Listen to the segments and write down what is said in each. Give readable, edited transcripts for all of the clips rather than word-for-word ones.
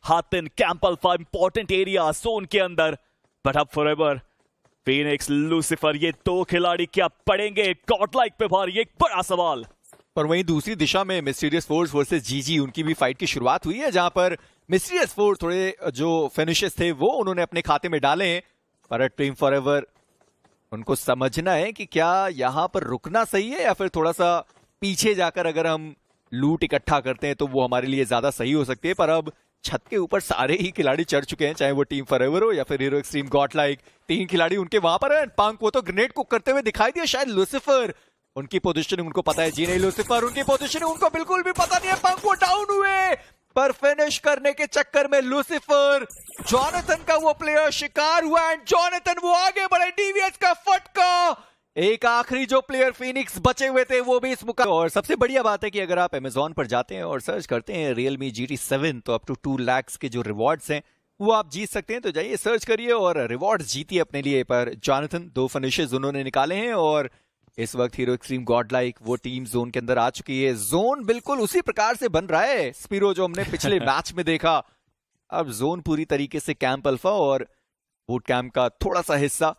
हातिन camp alpha important area zone के अंदर, but अब फॉरएवर फीनिक्स लूसीफर ये दो खिलाड़ी क्या पड़ेंगे गॉडलाइक पे भारी, एक बड़ा सवाल। पर वहीं दूसरी दिशा में मिस्टीरियस फोर्स वर्सेस जीजी, उनकी भी फाइट की शुरुआत हुई है, जहां पर मिस्टीरियस फोर्स थोड़े जो फिनिशेस थे वो उन्होंने अपने खाते में डाले हैं, पर टीम फॉरएवर उनको समझना है कि क्या यहां पर रुकना सही है या फिर थोड़ा सा पीछे जाकर अगर हम लूट इकट्ठा करते हैं तो वो हमारे लिए ज्यादा सही हो सकती है। पर अब छत के ऊपर सारे ही खिलाड़ी चढ़ चुके हैं, चाहे वो टीम फॉरएवर हो या फिर हीरो एक्सट्रीम गॉडलाइक। 3 खिलाड़ी उनके वहां पर है। पंक वो तो ग्रेनेड कुक करते हुए दिखाई दिया, शायद लूसीफर उनकी पोजीशनिंग उनको पता है। जी नहीं, लूसीफर उनकी पोजीशनिंग उनको बिल्कुल भी पता नहीं है। पंक वो डाउन हुए, पर फिनिश करने के चक्कर में लूसीफर जॉनथन का वो प्लेयर शिकार हुआ एंड जॉनथन वो आगे बढ़े। डीवीएस का फटका, एक आखिरी जो प्लेयर फिनिक्स बचे हुए थे वो भी इस मुकाबले। और सबसे बढ़िया बात है कि अगर आप अमेजोन पर जाते हैं और सर्च करते हैं Realme GT7 तो अप टू 2 लाख के जो रिवॉर्ड्स हैं वो आप जीत सकते हैं। तो जाइए सर्च करिए और रिवॉर्ड्स जीतिए अपने लिए। पर जॉनथन 2 फिनिशेस उन्होंने निकाले हैं और इस वक्त हीरो एक्सट्रीम गॉडलाइक वो टीम जोन के अंदर आ चुकी है। जोन बिल्कुल उसी प्रकार से बन रहा है स्पीरो जो हमने पिछले मैच में देखा। अब जोन पूरी तरीके से कैंप अल्फा और बूट कैंप का थोड़ा सा हिस्सा।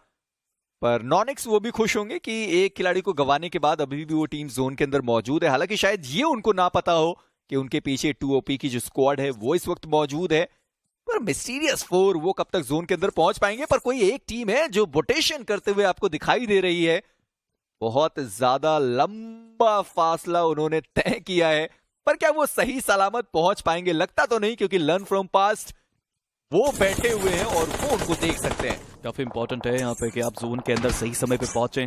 पर नॉनिक्स वो भी खुश होंगे कि एक खिलाड़ी को गंवाने के बाद अभी भी वो टीम जोन के अंदर मौजूद है। हालांकि शायद ये उनको ना पता हो कि उनके पीछे 2OP की जो स्क्वाड है वो इस वक्त मौजूद है। पर मिस्टीरियस 4 वो कब तक जोन के अंदर पहुंच पाएंगे। पर कोई एक टीम है जो रोटेशन करते हुए आपको दिखाई दे रही है। बहुत ज्यादा लंबा फासला उन्होंने तय किया है, पर क्या वो सही सलामत पहुंच पाएंगे? लगता तो नहीं, क्योंकि लर्न फ्रॉम पास्ट वो बैठे हुए हैं और वो उनको देख सकते हैं। काफी इंपॉर्टेंट है यहाँ पे कि आप जोन के अंदर सही समय पे पहुंचे।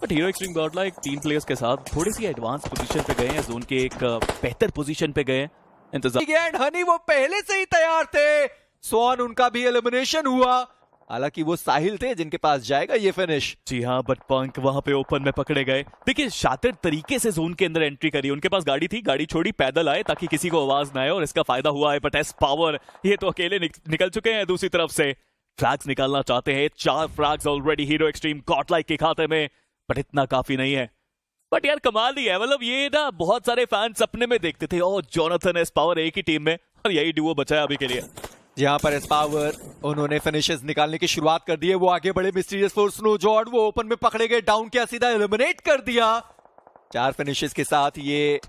But hero extreme Godlike 3 players के साथ थोड़ी सी एडवांस पोजीशन पे गए हैं, जोन के एक बेहतर पोजीशन पे गए। इंतजार हनी वो पहले से ही तैयार थे। स्वान उनका भी एलिमिनेशन हुआ, हालांकि वो साहिल थे जिनके पास जाएगा ये फिनिश। जी हाँ, बट पंक वहां पे ओपन में पकड़े गए। देखिए शातिर तरीके से जोन के अंदर एंट्री करी, उनके पास गाड़ी थी, गाड़ी छोड़ी, पैदल आए ताकि किसी को आवाज ना आए और इसका फायदा हुआ है। बट एस पावर ये तो अकेले निकल चुके हैं। दूसरी तरफ से फ्लैग्स निकालना चाहते हैं, 4 flags already hero extreme Godlike के खाते में, बट इतना काफी नहीं है। बट यार कमाल ही है, मतलब ये ना बहुत सारे फैंस सपने में देखते थे और जॉनथन एस पावर एक ही टीम में, और यही डुओ बचा है अभी के लिए। जहां पर एस पावर उन्होंने फिनिशेस निकालने की शुरुआत कर दी है। वो आगे बढ़े, मिस्टीरियस फोर्स स्नो जॉर्ड वो ओपन में पकड़े गए, डाउन किया, सीधा एलिमिनेट कर दिया। 4 फिनिशेस के साथ ये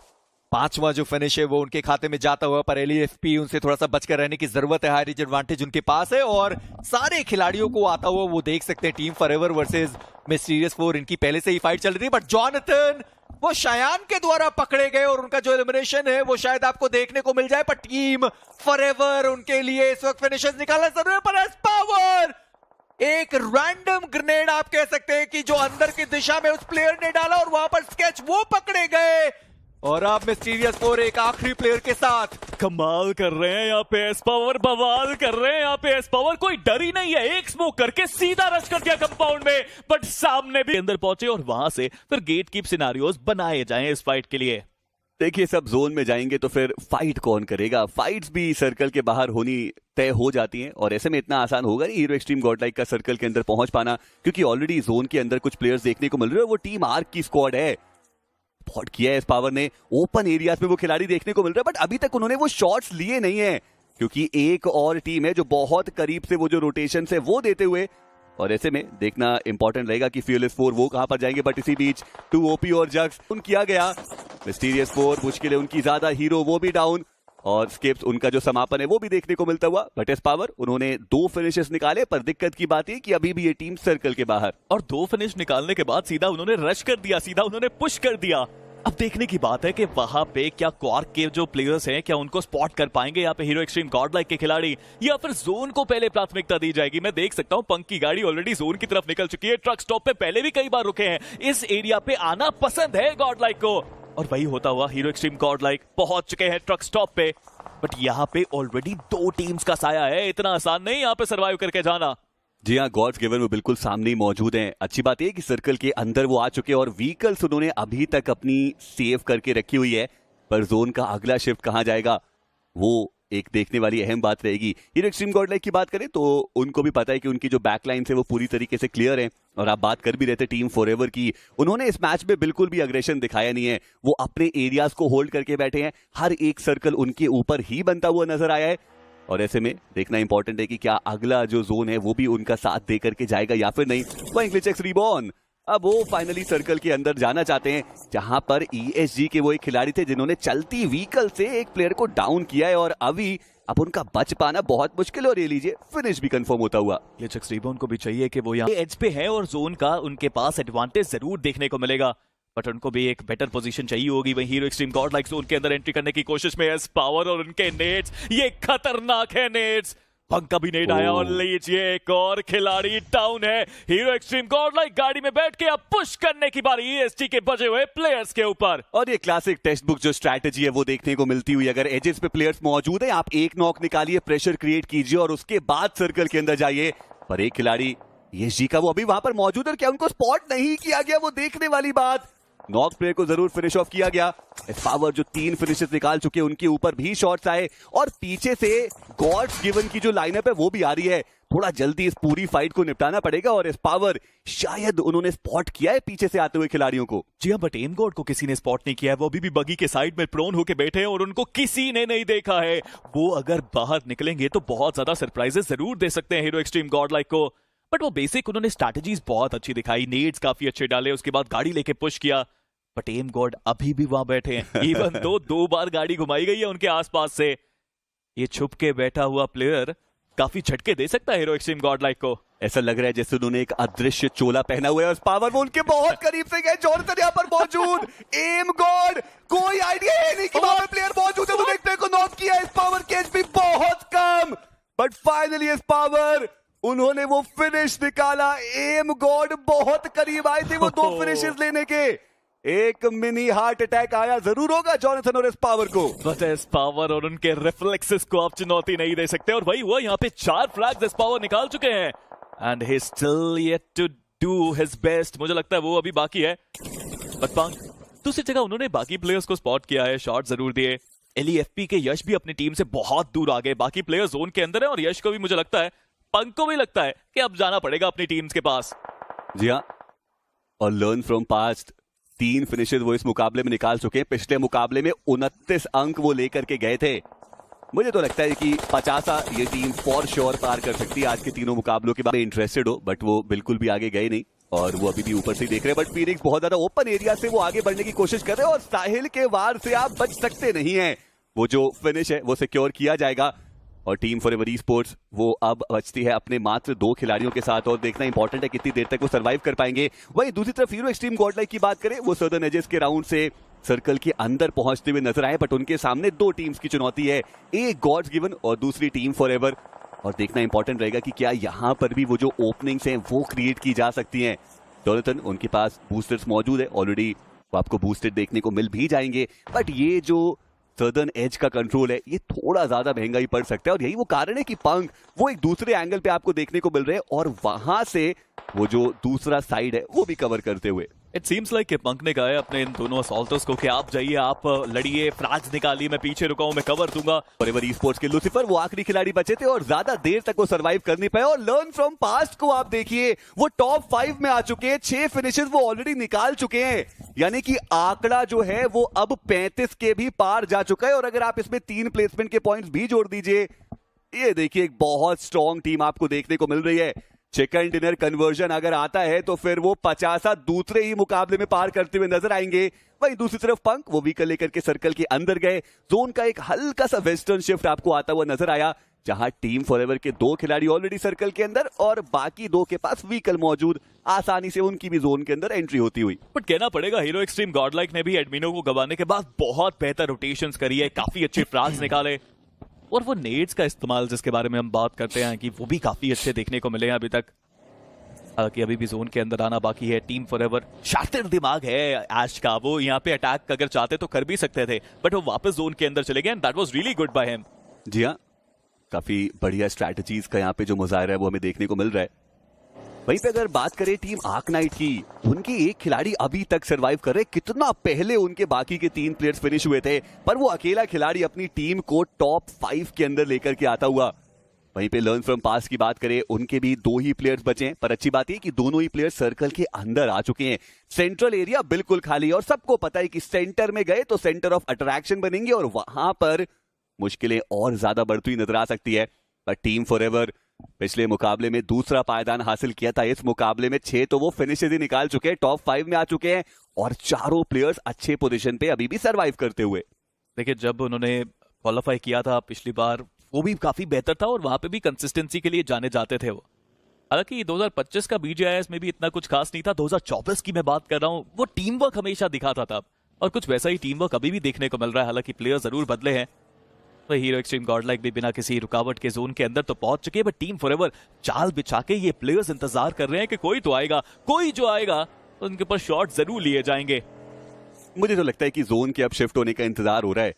5वां जो फिनिश है वो उनके खाते में जाता हुआ। पर LEFP उनसे थोड़ा सा बचकर रहने की जरूरत है, हाई एडवांटेज उनके पास है और सारे खिलाड़ियों को आता हुआ वो देख सकते हैं। टीम फॉरएवर वर्सेस मिस्टीरियस 4, इनकी पहले से ही फाइट चल रही है। बट जॉनथन वो शायान के द्वारा पकड़े गए और उनका जो एलिमिनेशन है वो शायद आपको देखने को मिल जाए। पर टीम फॉरएवर उनके लिए इस वक्त फिनिशेस निकालना जरूरी है। पर एस पावर एक रैंडम ग्रेनेड आप कह सकते हैं कि जो अंदर की दिशा में उस प्लेयर ने डाला और वहां पर स्केच वो पकड़े गए। और अब मिस्टीरियस 4 एक आखिरी प्लेयर के साथ कमाल कर रहे हैं यहाँ पे एस पावर, बवाल कर रहे हैं यहाँ पे एस पावर। कोई डर ही नहीं है, एक स्मोक करके सीधा रश कर दिया कंपाउंड में, बट सामने भी अंदर पहुंचे और वहां से फिर गेट कीप सिनारियोस बनाए जाएं इस फाइट के लिए। देखिए सब जोन में जाएंगे तो फिर फाइट कौन करेगा? फाइट्स भी सर्कल के बाहर होनी तय हो जाती हैं और ऐसे में इतना आसान होगा नहीं हीरो एक्सट्रीम गॉडलाइक का सर्कल के अंदर पहुंच पाना, क्योंकि ऑलरेडी जोन के अंदर कुछ प्लेयर्स देखने को मिल रहे हैं। वो टीम आर्क की स्क्वाड है, बहुत किया है इस पावर ने, ओपन एरियाज में वो खिलाड़ी देखने को मिल रहा है। बट अभी तक उन्होंने वो शॉट्स लिए नहीं है, क्योंकि एक और टीम है जो बहुत करीब से वो जो रोटेशन है वो देते हुए, और ऐसे में देखना इंपॉर्टेंट रहेगा कि फियरलेस 4 वो कहां पर जाएंगे। बट इसी बीच 2OP और जग्स उन किया गया। मिस्टीरियस 4 मुश्किल है उनकी ज्यादा, हीरो वो भी डाउन और स्किप्स उनका जो समापन है वो भी देखने को मिलता हुआ। बट एस पावर उन्होंने 2 फिनिशेस निकाले, पर दिक्कत की बात है कि अभी भी ये टीम सर्कल के बाहर, और 2 फिनिश निकालने के बाद सीधा उन्होंने रश कर दिया, सीधा उन्होंने पुश कर दिया। अब देखने की बात है कि वहां पे क्या क्वार्क के जो प्लेयर्स हैं क्या उनको स्पॉट कर पाएंगे यहाँ पे हीरो एक्सट्रीम गॉडलाइक के खिलाड़ी, या फिर जोन को पहले प्राथमिकता दी जाएगी। मैं देख सकता हूँ पंक की गाड़ी ऑलरेडी जोन की तरफ निकल चुकी है, ट्रक स्टॉप पे पहले भी कई बार रुके हैं, इस एरिया पे आना पसंद है गॉडलाइक को, और वही होता हुआ हीरो एक्सट्रीम गॉडलाइक पहुंच चुके हैं ट्रक स्टॉप पे। बट यहाँ पे ऑलरेडी 2 टीम्स का साया है, इतना आसान नहीं यहाँ पे सर्वाइव करके जाना। जी हाँ, गॉड्स गिवन वो बिल्कुल सामने ही मौजूद हैं। अच्छी बात है कि सर्कल के अंदर वो आ चुके हैं और व्हीकल्स उन्होंने अभी तक अपनी सेव करके रखी हुई है। पर जोन का अगला शिफ्ट कहां जाएगा वो एक देखने वाली अहम बात रहेगी। हीरो एक्सट्रीम गॉडलाइक की बात करें तो उनको भी पता है कि उनकी जो बैकलाइन है वो पूरी तरीके से क्लियर है। और आप बात कर भी रहे थे टीम फॉरएवर की, उन्होंने इस मैच में बिल्कुल भी अग्रेशन दिखाया नहीं है। वो अपने एरियाज को होल्ड करके बैठे हैं, हर एक सर्कल उनके ऊपर ही बनता हुआ नजर आया है। और ऐसे में देखना इंपॉर्टेंट है कि क्या अगला जो जोन है वो भी उनका साथ दे करके जाएगा या फिर नहीं। वहीं ग्लिचेक्स रिबॉर्न अब वो फाइनली सर्कल के अंदर जाना चाहते हैं, जहां पर ESG के वो एक खिलाड़ी थे जिन्होंने चलती व्हीकल से एक प्लेयर को डाउन किया है, और अभी अब उनका बच पाना बहुत मुश्किल, और ये लीजिए फिनिश भी कंफर्म होता हुआ। ग्लिचेक्स रिबॉर्न को भी चाहिए कि वो यहाँ एज पे है और जोन का उनके पास एडवांटेज जरूर देखने को मिलेगा, बट उनको भी एक बेटर पोजीशन चाहिए होगी। वहीं हीरो एक्सट्रीम गॉडलाइक जोन के अंदर एंट्री करने की कोशिश में एस पावर और उनके नेट्स, ये खतरनाक है नेट्स। पंक का भी नेट आया और लीजिए एक और खिलाड़ी डाउन है। हीरो एक्सट्रीम गॉडलाइक गाड़ी में बैठ के अब पुश करने की बारी ESG के बचे हुए प्लेयर्स के ऊपर। और ये क्लासिक टेक्स्ट बुक जो स्ट्रैटेजी है वो देखने को मिलती हुई, अगर एजेस पे प्लेयर्स मौजूद है आप एक नॉक निकालिए, प्रेशर क्रिएट कीजिए और उसके बाद सर्कल के अंदर जाइए। पर एक खिलाड़ी ESG का वो अभी वहां पर मौजूद है, क्या उनको स्पॉट नहीं किया गया, वो देखने वाली बात। नॉक प्लेयर को जरूर फिनिश ऑफ किया गया। पावर जो 3 फिनिशेस निकाल चुके हैं उनके ऊपर भी शॉट्स आए, और पीछे से गॉड्स गिवन की जो लाइनअप है वो भी आ रही है। थोड़ा जल्दी इस पूरी फाइट को निपटाना पड़ेगा, और इस पावर शायद उन्होंने स्पॉट किया है पीछे से आते हुए खिलाड़ियों को। जी हाँ, बट एम गॉड को किसी ने स्पॉट नहीं किया है। वो अभी भी बगी के साइड में प्रोन होके बैठे हैं और उनको किसी ने नहीं देखा है। वो अगर बाहर निकलेंगे तो बहुत ज्यादा सरप्राइजेस जरूर दे सकते हैं हीरो एक्सट्रीम गॉडलाइक को, बट वो बेसिक उन्होंने स्ट्रैटेजीज बहुत अच्छी दिखाई, नेड्स काफी अच्छे डाले, उसके बाद गाड़ी लेके पुश किया। बट एम गॉड अभी भी वहां बैठे हैं, इवन तो 2 बार गाड़ी घुमाई गई है उनके आसपास से। ये छुप के बैठा हुआ प्लेयर काफी झटके दे सकता है हीरो एक्सट्रीम गॉडलाइक को। ऐसा लग रहा है जैसे उन्होंने एक अदृश्य चोला पहना हुआ है, और पावर वो उनके बहुत करीब से गए। जॉनसन यहाँ पर मौजूद, एम गॉड कोई आइडिया है नहीं कि वहां पे प्लेयर मौजूद है, वो एक प्लेयर को नॉक किया। इस पावर के एचपी बहुत कम, बट फाइनली इस पावर उन्होंने वो फिनिश निकाला। एम गॉड बहुत करीब आए थे वो 2 फिनिशेस लेने के। एक मिनी हार्ट अटैक आया जरूर होगा जॉनसन और इस पावर को, बट इस पावर और उनके रिफ्लेक्सेस को आप चुनौती नहीं दे सकते। और वही हुआ, यहाँ पे 4 फ्लैग्स इस पावर निकाल चुके हैं, and he still yet to do his best. मुझे लगता है वो अभी बाकी है। बट पंक दूसरी जगह उन्होंने बाकी प्लेयर्स को स्पॉट किया है, शॉट जरूर दिए। LEFP के यश भी अपनी टीम से बहुत दूर आ गए, बाकी प्लेयर जोन के अंदर है, और यश को भी मुझे लगता है, पंक को भी लगता है कि अब जाना पड़ेगा अपनी टीम्स के पास। जी हाँ, और लर्न फ्रॉम पास्ट 3 फिनिशेस वो इस मुकाबले में निकाल चुके हैं। पिछले मुकाबले में 29 अंक वो लेकर के गए थे। मुझे तो लगता है कि 50 ये टीम फॉर श्योर पार कर सकती है आज के तीनों मुकाबलों के बाद। इंटरेस्टेड हो, बट वो बिल्कुल भी आगे गए नहीं, और वो अभी भी ऊपर से देख रहे हैं। बट फीनिक्स बहुत ज्यादा ओपन एरिया से वो आगे बढ़ने की कोशिश कर रहे हैं, और साहिल के वार से आप बच सकते नहीं है। वो जो फिनिश है वो सिक्योर किया जाएगा, और टीम फॉरएवर ई-स्पोर्ट्स वो अब बचती है अपने मात्र 2 खिलाड़ियों के साथ, और देखना इंपॉर्टेंट है कितनी देर तक वो सर्वाइव कर पाएंगे। वहीं दूसरी तरफ हीरो एक्सट्रीम गॉडलाइक की बात करें, वो सदर्न एजेस के राउंड से सर्कल के अंदर पहुंचते हुए नजर आए, बट उनके सामने 2 टीम्स की चुनौती है, एक गॉड्स गिवन और दूसरी टीम फॉरएवर। और देखना इंपॉर्टेंट रहेगा कि क्या यहां पर भी वो जो ओपनिंग्स हैं वो क्रिएट की जा सकती हैं। जॉनसन उनके पास बूस्टर्स मौजूद है ऑलरेडी, वो आपको बूस्टेड देखने को मिल भी जाएंगे, बट ये जो सदर्न एज का कंट्रोल है ये थोड़ा ज्यादा महंगा ही पड़ सकता है, और यही वो कारण है कि पंक वो एक दूसरे एंगल पे आपको देखने को मिल रहे हैं, और वहां से वो जो दूसरा साइड है वो भी कवर करते हुए। इट सीम्स लाइक कि पंक ने कहा है अपने इन दोनों असॉल्टर्स को कि आप जाइए, आप लड़िए, फ्रैग्स निकालिए, मैं पीछे रुका हूं, मैं कवर दूंगा। फॉरएवर ई-स्पोर्ट्स के लूसीफर वो आखिरी खिलाड़ी बचे थे, और ज्यादा देर तक वो सर्वाइव कर नहीं पाए। और लर्न फ्रॉम पास्ट को आप देखिए, वो टॉप 5 में आ चुके हैं, 6 फिनिशेस वो ऑलरेडी निकाल चुके हैं, यानी कि आंकड़ा जो है वो अब 35 के भी पार जा चुका है। और अगर आप इसमें 3 प्लेसमेंट के पॉइंट्स भी जोड़ दीजिए, ये देखिए एक बहुत स्ट्रॉन्ग टीम आपको देखने को मिल रही है। चिकन डिनर कन्वर्जन अगर आता है तो फिर वो 50 दूसरे ही मुकाबले में पार करते हुए नजर आएंगे। वहीं दूसरी तरफ पंक वो व्हीकल लेकर के सर्कल के अंदर गए। जोन का एक हल्का सा वेस्टर्न शिफ्ट आपको आता हुआ नजर आया, जहां टीम फॉरएवर के 2 खिलाड़ी ऑलरेडी सर्कल के अंदर और बाकी 2 के पास व्हीकल मौजूद, आसानी से उनकी भी जोन के अंदर एंट्री होती हुई। बट कहना पड़ेगा हीरो एक्सट्रीम गॉडलाइक ने भी एडमिनो को गवाने के बाद बहुत बेहतर रोटेशंस करी है, काफी अच्छे फ्रैग्स निकाले, और वो नेड्स का इस्तेमाल जिसके बारे में हम बात करते हैं कि वो भी काफी अच्छे देखने को मिले हैं अभी तक। हालांकि अभी भी जोन के अंदर आना बाकी है। टीम फॉरएवर शातिर दिमाग है ऐश का, वो यहाँ पे अटैक अगर चाहते तो कर भी सकते थे, बट वो वापस जोन के अंदर चले गए, and that was really good by him. जी हाँ, काफी बढ़िया स्ट्रैटेजीज का यहाँ पे जो मुजाहिरा है वो हमें देखने को मिल रहा है। वहीं पे अगर बात करें टीम आर्कनाइट की, उनके एक खिलाड़ी अभी तक सरवाइव कर रहे, कितना पहले उनके बाकी के 3 प्लेयर्स फिनिश हुए थे, पर वो अकेला खिलाड़ी अपनी टीम को टॉप 5 के अंदर लेकर के आता हुआ। वहीं पे लर्न फ्रॉम पास्ट की बात करें, उनके भी 2 ही प्लेयर्स बचे हैं, पर अच्छी बात है कि दोनों ही प्लेयर्स सर्कल के अंदर आ चुके हैं। सेंट्रल एरिया बिल्कुल खाली है, और सबको पता है कि सेंटर में गए तो सेंटर ऑफ अट्रैक्शन बनेंगे, और वहां पर मुश्किलें और ज्यादा बढ़ती हुई नजर आ सकती है। पर टीम फॉरएवर पिछले मुकाबले में दूसरा पायदान हासिल किया था, इस मुकाबले में 6 तो वो फिनिशेस ही निकाल चुके हैं, टॉप 5 में आ चुके हैं और चारों प्लेयर्स अच्छे पोजीशन पे अभी भी सरवाइव करते हुए। देखिए जब उन्होंने क्वालिफाई किया था पिछली बार वो भी काफी बेहतर था और वहां पे भी कंसिस्टेंसी के लिए जाने जाते थे वो। हालांकि 2025 का BGIS में भी इतना कुछ खास नहीं था, 2024 की मैं बात कर रहा हूं, वो टीम वर्क हमेशा दिखाता था और कुछ वैसा ही टीम वर्क अभी भी देखने को मिल रहा है। हालांकि प्लेयर जरूर बदले हैं, तो हीरो एक्सट्रीम गॉडलाइक भी बिना किसी रुकावट के जोन के अंदर तो पहुंच चुके हैं, बट टीम फॉरएवर जाल बिछा के ये प्लेयर्स इंतजार कर रहे हैं कि कोई तो आएगा, कोई जो आएगा तो उनके ऊपर शॉट जरूर लिए जाएंगे। मुझे तो लगता है कि जोन के अब शिफ्ट होने का इंतजार हो रहा है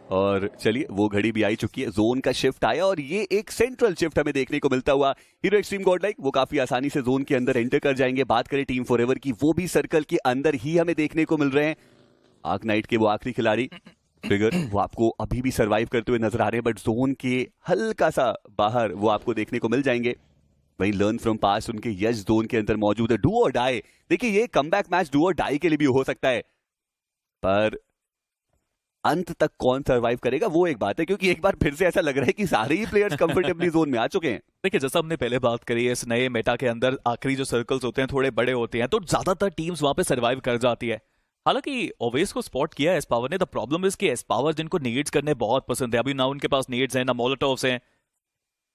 और चलिए वो घड़ी भी आई चुकी है, जोन का शिफ्ट आया और ये एक सेंट्रल शिफ्ट हमें देखने को मिलता हुआ। हीरो एक्सट्रीम गॉडलाइक वो काफी आसानी से जोन के अंदर एंटर कर जाएंगे। बात करें टीम फॉरएवर की, वो भी सर्कल के अंदर ही हमें देखने को मिल रहे हैं। आर्क नाइट के वो आखिरी खिलाड़ी ट्रिगर वो आपको अभी भी सरवाइव करते हुए नजर आ रहे हैं, बट जोन के हल्का सा बाहर वो आपको देखने को मिल जाएंगे। वहीं लर्न फ्रॉम पास्ट उनके यश जोन के अंदर मौजूद है। डू और डाई, देखिए ये कमबैक मैच डू और डाई के लिए भी हो सकता है, पर अंत तक कौन सरवाइव करेगा वो एक बात है, क्योंकि एक बार फिर से ऐसा लग रहा है कि सारे ही प्लेयर्स कंफर्टेबली जोन में आ चुके हैं। देखिए जैसा हमने पहले बात करी है, इस नए मेटा के अंदर आखिरी जो सर्कल्स होते हैं थोड़े बड़े होते हैं, तो ज्यादातर टीम्स वहां पे सरवाइव कर जाती है। हालांकि ओवेस को स्पॉट किया एस पावर ने। द प्रॉब्लम इज कि एस पावर जिनको नीड्स करने बहुत पसंद है, अभी ना उनके पास नीड्स हैं ना मोलोटॉव्स हैं,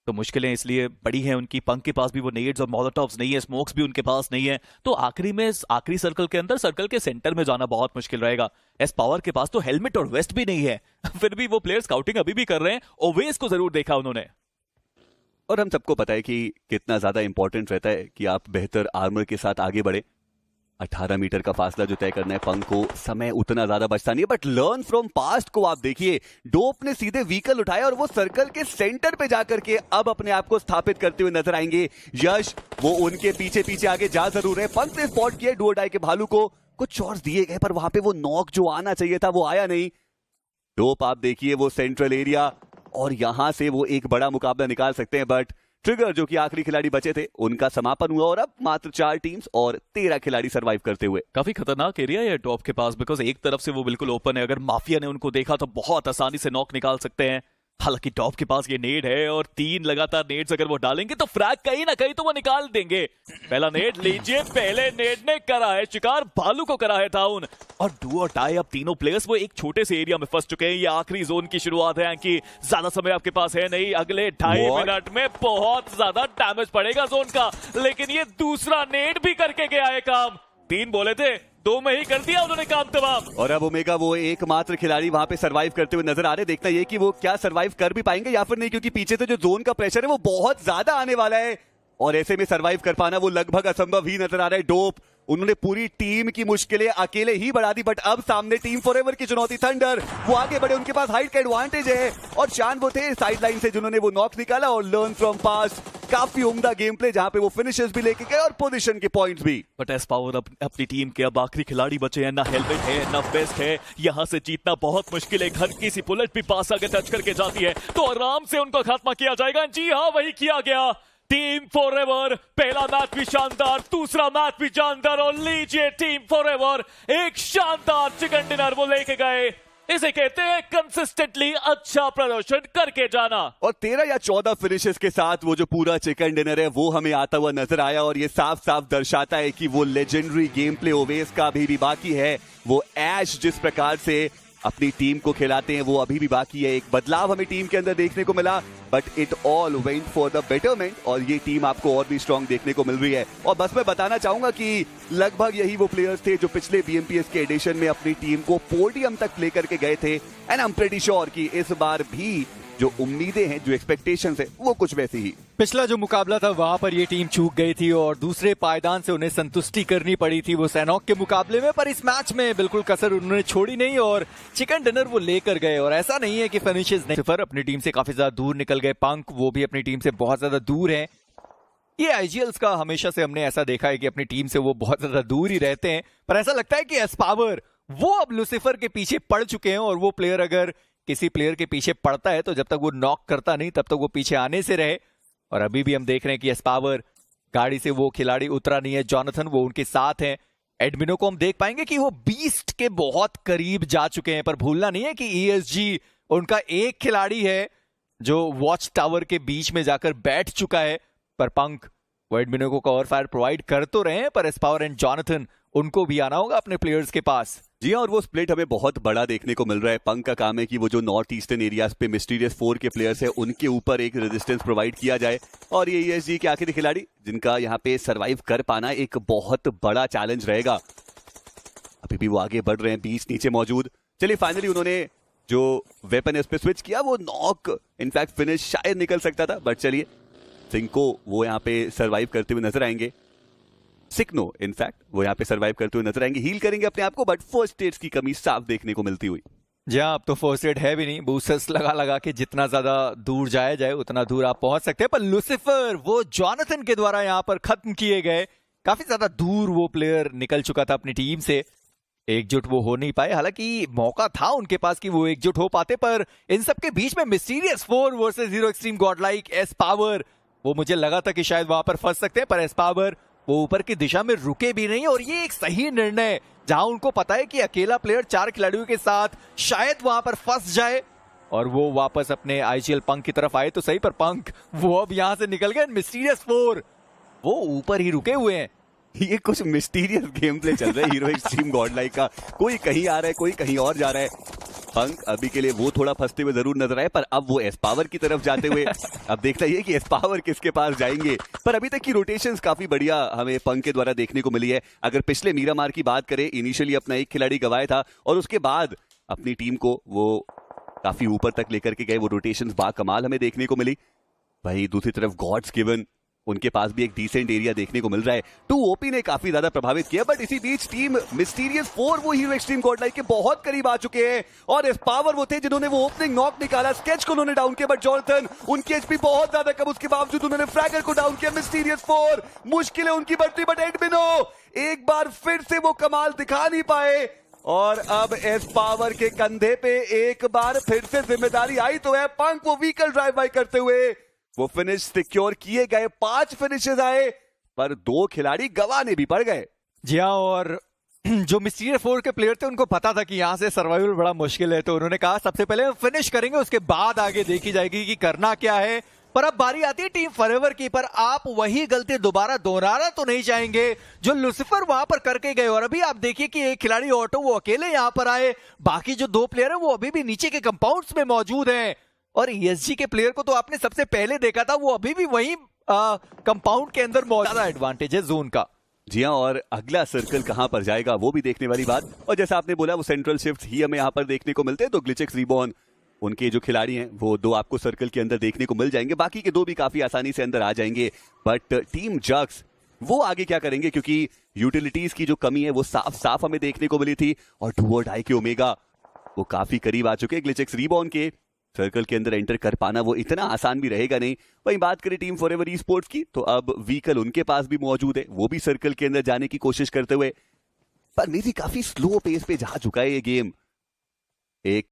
तो मुश्किलें इसलिए बड़ी हैं उनकी। पंक के पास भी वो नीड्स और मोलोटॉव्स नहीं है, स्मोक्स भी उनके पास नहीं है, तो आखिरी में आखिरी सर्कल के अंदर सर्कल के सेंटर में जाना बहुत मुश्किल रहेगा। एस पावर के पास तो हेलमेट और वेस्ट भी नहीं है फिर भी वो प्लेयर स्काउटिंग अभी भी कर रहे हैं। ओवेस को जरूर देखा उन्होंने, और हम सबको पता है कि कितना ज्यादा इंपॉर्टेंट रहता है कि आप बेहतर आर्मर के साथ आगे बढ़े। 18 मीटर का फासला जो तय करना है पंक को, समय उतना ज्यादा बचता नहीं है, बट लर्न फ्रॉम पास्ट को आप देखिए, डोप ने सीधे व्हीकल उठाया और वो सर्कल के सेंटर पे जाकर के अब अपने आप को स्थापित करते हुए नजर आएंगे। यश वो उनके पीछे पीछे आगे जा जरूर है। पंक ने स्पॉट किया डू और डाई के भालू को, कुछ शॉट्स दिए गए पर वहां पे वो नॉक जो आना चाहिए था वो आया नहीं। डोप आप देखिए वो सेंट्रल एरिया, और यहां से वो एक बड़ा मुकाबला निकाल सकते हैं, बट ट्रिगर जो कि आखिरी खिलाड़ी बचे थे उनका समापन हुआ और अब मात्र 4 टीम्स और 13 खिलाड़ी सरवाइव करते हुए। काफी खतरनाक एरिया है टॉप के पास, बिकॉज एक तरफ से वो बिल्कुल ओपन है, अगर माफिया ने उनको देखा तो बहुत आसानी से नॉक निकाल सकते हैं। हालांकि टॉप के पास ये नेड है और 3 लगातार नेड्स अगर वो डालेंगे तो फ्रैग कहीं ना कहीं तो वो निकाल देंगे। पहला नेड लीजिए, पहले नेड ने करा है शिकार, भालू को करा है डाउन, और डू और डाई अब तीनों प्लेयर्स वो एक छोटे से एरिया में फंस चुके हैं। ये आखिरी जोन की शुरुआत है कि ज्यादा समय आपके पास है नहीं, अगले 2.5 मिनट में बहुत ज्यादा डैमेज पड़ेगा जोन का, लेकिन ये दूसरा नेड भी करके गया है काम। 3 बोले थे, 2 में ही कर दिया उन्होंने काम तमाम। और अब ओमेगा वो एकमात्र खिलाड़ी वहां पे सरवाइव करते हुए नजर आ रहे। देखना ये कि वो क्या सरवाइव कर भी पाएंगे या फिर नहीं, क्योंकि पीछे से जो जोन का प्रेशर है वो बहुत ज्यादा आने वाला है और ऐसे में सरवाइव कर पाना वो लगभग असंभव ही नजर आ रहा है। डोप उन्होंने पूरी टीम की मुश्किलें अकेले ही बढ़ा दी, बट अब सामने टीम फॉरएवर की चुनौती थंडर, वो आगे बढ़े, उनके पास हाइट का एडवांटेज है और शान वो थे साइड लाइन से जिन्होंने वो नॉक निकाला। और लर्न फ्रॉम पास्ट काफी उम्दा गेम प्ले जहां पे वो फिनिशेस भी लेके गए और पोजीशन के पॉइंट्स भी। बट एस पावर अपनी टीम के अब आखिरी खिलाड़ी बचे हैं, ना हेलमेट है ना वेस्ट है, यहां से जीतना बहुत मुश्किल है। हल्की सी बुलेट भी पास आगे टच करके जाती है तो आराम से उनको खात्मा किया जाएगा। जी हाँ, वही किया गया। टीम फॉरएवर पहला मैच भी शानदार, दूसरा मैच भी शानदार, और लीजिए टीम फॉरएवर एक शानदार चिकन डिनर वो लेके गए। इसे कहते हैं कंसिस्टेंटली अच्छा प्रदर्शन करके जाना। और 13 या 14 फिनिशेस के साथ वो जो पूरा चिकन डिनर है वो हमें आता हुआ नजर आया और ये साफ साफ दर्शाता है कि वो लेजेंडरी गेम प्ले ओवेस का अभी भी बाकी है। वो ऐश जिस प्रकार से अपनी टीम को खिलाते हैं वो अभी भी बाकी है। एक बदलाव हमें टीम के अंदर देखने को मिला, but it all went for the betterment, और ये टीम आपको और भी स्ट्रांग देखने को मिल रही है। और बस मैं बताना चाहूंगा कि लगभग यही वो प्लेयर्स थे जो पिछले BMPS के एडिशन में अपनी टीम को पोडियम तक प्ले करके गए थे, and I am pretty sure कि इस बार भी जो उम्मीदें हैं, जो एक्सपेक्टेशंस है, वो कुछ वैसी ही। पिछला जो मुकाबला था वहां पर ये टीम चूक गई थी और दूसरे पायदान से उन्हें संतुष्टि करनी पड़ी थी वो सैनॉक के मुकाबले में, पर इस मैच में बिल्कुल कसर उन्होंने छोड़ी नहीं और चिकन डिनर वो लेकर गए। और ऐसा नहीं है कि फिनिशेस नहीं, सिफर अपनी टीम से काफी ज्यादा दूर निकल गए, पंक वो भी अपनी टीम से बहुत ज्यादा दूर है। ये IGLs का हमेशा से हमने ऐसा देखा है कि अपनी टीम से वो बहुत ज्यादा दूर ही रहते हैं, पर ऐसा लगता है कि एस पावर वो अब लुसिफर के पीछे पड़ चुके हैं और वो प्लेयर अगर किसी प्लेयर के पीछे पड़ता है तो जब तक वो नॉक करता नहीं तब तक वो पीछे आने से रहे। और अभी भी हम देख रहे हैं कि एस पावर गाड़ी से वो खिलाड़ी उतरा नहीं है, जॉनथन वो उनके साथ हैं। एडमिनो को हम देख पाएंगे कि वो बीस्ट के बहुत करीब जा चुके हैं, पर भूलना नहीं है कि ESG उनका एक खिलाड़ी है जो वॉच टावर के बीच में जाकर बैठ चुका है, पर पंक वाइडमिनो को कवर फायर प्रोवाइड कर तो रहे हैं, पर एस्पावर एंड जॉनथन उनको भी आना होगा अपने प्लेयर्स के पास। जी हाँ, और वो स्प्लिट हमें बहुत बड़ा देखने को मिल रहा है। पंक का काम है कि वो जो नॉर्थ ईस्टर्न एरियाज पे मिस्टीरियस 4 के प्लेयर्स हैं उनके ऊपर एक रेजिस्टेंस प्रोवाइड किया जाए, और ये ESG के आखिरी खिलाड़ी जिनका यहाँ पे सरवाइव कर पाना एक बहुत बड़ा चैलेंज रहेगा। अभी भी वो आगे बढ़ रहे हैं, बीच नीचे मौजूद। चलिए फाइनली उन्होंने जो वेपन है उस पर स्विच किया, वो नॉक इनफैक्ट फिनिश शायद निकल सकता था, बट चलिए सिंको वो यहाँ पे सरवाइव करते हुए नजर आएंगे। सिक्नो इनफैक्ट वो यहाँ पे सरवाइव करते हुए नजर आएंगे, हील करेंगे अपने आप को, बट फर्स्ट एड की कमी साफ देखने को मिलती हुई। जी हाँ, अब तो फर्स्ट एड है भी नहीं, बूस्टर्स लगा लगा के जितना ज्यादा दूर जाया जाए उतना दूर आप पहुंच सकते हैं। पर लुसिफर वो जॉनथन के द्वारा यहाँ पर खत्म किए गए, काफी ज्यादा दूर वो प्लेयर निकल चुका था अपनी टीम से, एकजुट वो हो नहीं पाए। हालांकि मौका था उनके पास कि वो एकजुट हो पाते, पर इन सब के बीच में mysterious 4 versus hero extreme Godlike, S power वो मुझे लगा था कि शायद वहां पर फंस सकते हैं, पर एस पावर वो ऊपर की दिशा में रुके भी नहीं, और ये एक सही निर्णय जहां उनको पता है कि अकेला प्लेयर 4 खिलाड़ियों के साथ शायद वहां पर फंस जाए, और वो वापस अपने IGL पंक की तरफ आए तो सही, पर पंक वो अब यहां से निकल गए। मिस्टीरियस 4 वो ऊपर ही रुके हुए हैं। ये कुछ मिस्टीरियस गेम प्ले चल रहा है हीरो एक्सट्रीम गॉडलाइक का, कोई कहीं आ रहा है कोई कहीं और जा रहा है। पंक अभी के लिए वो थोड़ा फंसते हुए जरूर नजर आए, पर अब वो एस पावर की तरफ जाते हुए अब देखना ये कि एस पावर किसके पास जाएंगे। पर अभी तक की रोटेशंस काफी बढ़िया हमें पंक के द्वारा देखने को मिली है। अगर पिछले मीरामार की बात करें, इनिशियली अपना एक खिलाड़ी गवाया था और उसके बाद अपनी टीम को वो काफी ऊपर तक लेकर के गए, वो रोटेशंस बाकमाल हमें देखने को मिली। वही दूसरी तरफ गॉड्स गिवन उनके पास भी एक डिसेंट एरिया देखने को मिल रहा है। 2 OP ने काफी ज्यादा प्रभावित किया, बट इसी बीच टीम मिस्टीरियस 4 वो हीरो एक्सट्रीम गॉडलाइक के बहुत करीब आ चुके हैं, और इस पावर वो थे जिन्होंने वो ओपनिंग नॉक निकाला, स्केच को उन्होंने डाउन किया, बट जॉनथन उनकी एचपी बहुत ज्यादा कम, उसके बावजूद उन्होंने फ्रैगर को डाउन किया। मिस्टीरियस 4 मुश्किल है उनकी बढ़ती, बट एडमिनो एक बार फिर से वो कमाल दिखा नहीं पाए, और अब एस पावर के कंधे पे एक बार फिर से जिम्मेदारी आई तो है। पंक वो व्हीकल ड्राइव बाय करते हुए वो फिनिश सिक्योर किए गए, 5 फिनिशेस आए, पर 2 खिलाड़ी गंवाने भी पड़ गए। जी हाँ, और जो मिस्टीरियस 4 के प्लेयर थे उनको पता था कि यहाँ से सर्वाइवल बड़ा मुश्किल है, तो उन्होंने कहा सबसे पहले हम फिनिश करेंगे, उसके बाद आगे देखी जाएगी कि करना क्या है। पर अब बारी आती है टीम फॉरएवर की, पर आप वही गलती दोबारा दोहराना तो नहीं चाहेंगे जो लुसिफर वहां पर करके गए। और अभी आप देखिए कि एक खिलाड़ी ऑटो वो अकेले यहां पर आए, बाकी जो 2 प्लेयर है वो अभी भी नीचे के कंपाउंड्स में मौजूद हैं, और ESG के प्लेयर को तो आपने सबसे पहले देखा था, वो अभी भी वही कंपाउंड के अंदर मौजूद है। एडवांटेज है जोन का। जी हाँ, और अगला सर्कल कहां पर जाएगा वो भी देखने वाली बात। और जैसा आपने बोला वो सेंट्रल शिफ्ट ही हमें यहाँ पर देखने को मिलते हैं, तो ग्लिचेक्स रिबॉर्न उनके जो खिलाड़ी हैं वो 2 आपको सर्कल के अंदर देखने को मिल जाएंगे, बाकी के 2 भी काफी आसानी से अंदर आ जाएंगे। बट टीम जग्स वो आगे क्या करेंगे, क्योंकि यूटिलिटीज की जो कमी है वो साफ साफ हमें देखने को मिली थी, और डू और डाई के ओमेगा वो काफी करीब आ चुके हैं। ग्लिचेक्स रिबॉर्न के सर्कल के अंदर एंटर कर पाना वो इतना आसान भी रहेगा नहीं। वहीं बात करें टीम फॉरएवर ई स्पोर्ट्स की, तो अब व्हीकल उनके पास भी मौजूद है, वो भी सर्कल के अंदर जाने की कोशिश करते हुए, पर मेरी काफी स्लो पेस पे जा चुका है ये गेम। एक